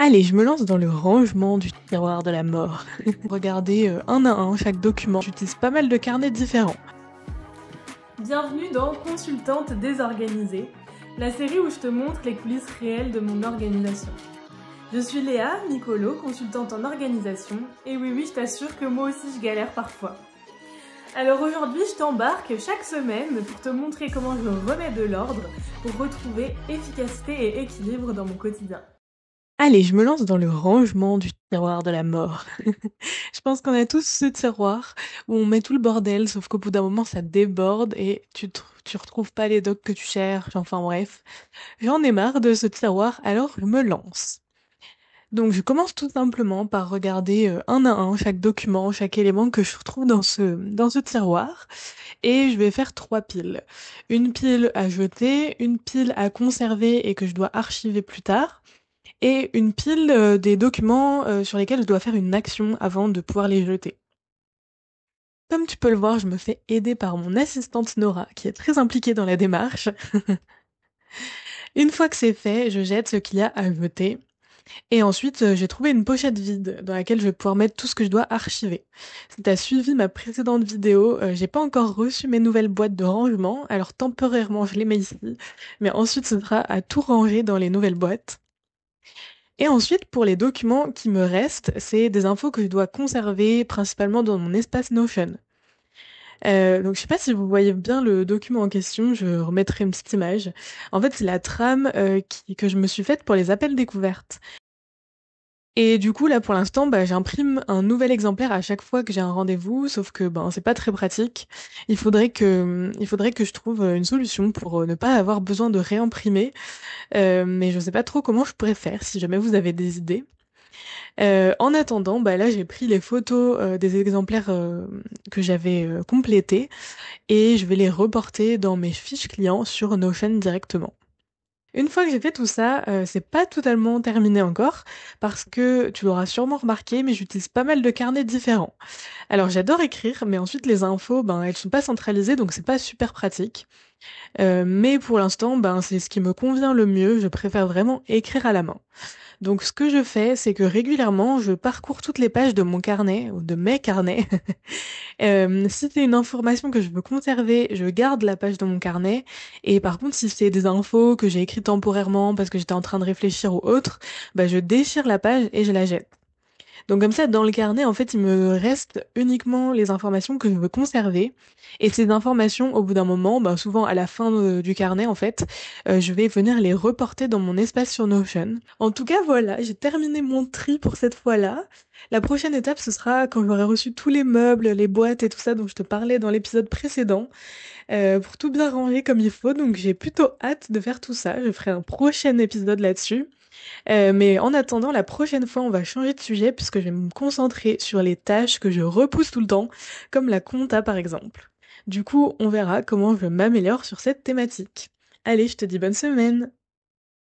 Allez, je me lance dans le rangement du tiroir de la mort. Regardez un à un chaque document. J'utilise pas mal de carnets différents. Bienvenue dans Consultante désorganisée, la série où je te montre les coulisses réelles de mon organisation. Je suis Léa, Nicolo, consultante en organisation, et oui, je t'assure que moi aussi je galère parfois. Alors aujourd'hui, je t'embarque chaque semaine pour te montrer comment je remets de l'ordre pour retrouver efficacité et équilibre dans mon quotidien. Allez, je me lance dans le rangement du tiroir de la mort. Je pense qu'on a tous ce tiroir où on met tout le bordel, sauf qu'au bout d'un moment ça déborde et tu retrouves pas les docs que tu cherches, enfin bref. J'en ai marre de ce tiroir, alors je me lance. Donc je commence tout simplement par regarder un à un chaque document, chaque élément que je retrouve dans ce tiroir. Et je vais faire 3 piles. Une pile à jeter, une pile à conserver et que je dois archiver plus tard, et une pile des documents sur lesquels je dois faire une action avant de pouvoir les jeter. Comme tu peux le voir, je me fais aider par mon assistante Nora, qui est très impliquée dans la démarche. Une fois que c'est fait, je jette ce qu'il y a à jeter. Et ensuite, j'ai trouvé une pochette vide dans laquelle je vais pouvoir mettre tout ce que je dois archiver. Si t'as suivi ma précédente vidéo, j'ai pas encore reçu mes nouvelles boîtes de rangement, alors temporairement je les mets ici, mais ensuite ce sera à tout ranger dans les nouvelles boîtes. Et ensuite, pour les documents qui me restent, c'est des infos que je dois conserver principalement dans mon espace Notion. Donc je sais pas si vous voyez bien le document en question, je remettrai une petite image. En fait, c'est la trame que je me suis faite pour les appels découvertes. Et du coup, là, pour l'instant, j'imprime un nouvel exemplaire à chaque fois que j'ai un rendez-vous, sauf que c'est pas très pratique. Il faudrait que je trouve une solution pour ne pas avoir besoin de réimprimer, mais je sais pas trop comment je pourrais faire, si jamais vous avez des idées. En attendant, là, j'ai pris les photos des exemplaires que j'avais complétés et je vais les reporter dans mes fiches clients sur Notion directement. Une fois que j'ai fait tout ça, c'est pas totalement terminé encore, parce que tu l'auras sûrement remarqué, mais j'utilise pas mal de carnets différents. Alors j'adore écrire, mais ensuite les infos, elles sont pas centralisées, donc c'est pas super pratique. Mais pour l'instant, c'est ce qui me convient le mieux, je préfère vraiment écrire à la main. Donc ce que je fais, c'est que régulièrement, je parcours toutes les pages de mon carnet, ou de mes carnets. Si c'est une information que je veux conserver, je garde la page dans mon carnet. Et par contre, si c'est des infos que j'ai écrites temporairement parce que j'étais en train de réfléchir ou autre, je déchire la page et je la jette. Donc comme ça, dans le carnet, en fait, il me reste uniquement les informations que je veux conserver. Et ces informations, au bout d'un moment, souvent à la fin du carnet, en fait, je vais venir les reporter dans mon espace sur Notion. En tout cas, voilà, j'ai terminé mon tri pour cette fois-là. La prochaine étape, ce sera quand j'aurai reçu tous les meubles, les boîtes et tout ça dont je te parlais dans l'épisode précédent, pour tout bien ranger comme il faut. Donc j'ai plutôt hâte de faire tout ça. Je ferai un prochain épisode là-dessus. Mais en attendant, la prochaine fois, on va changer de sujet puisque je vais me concentrer sur les tâches que je repousse tout le temps, comme la compta par exemple. Du coup, on verra comment je m'améliore sur cette thématique. Allez, je te dis bonne semaine!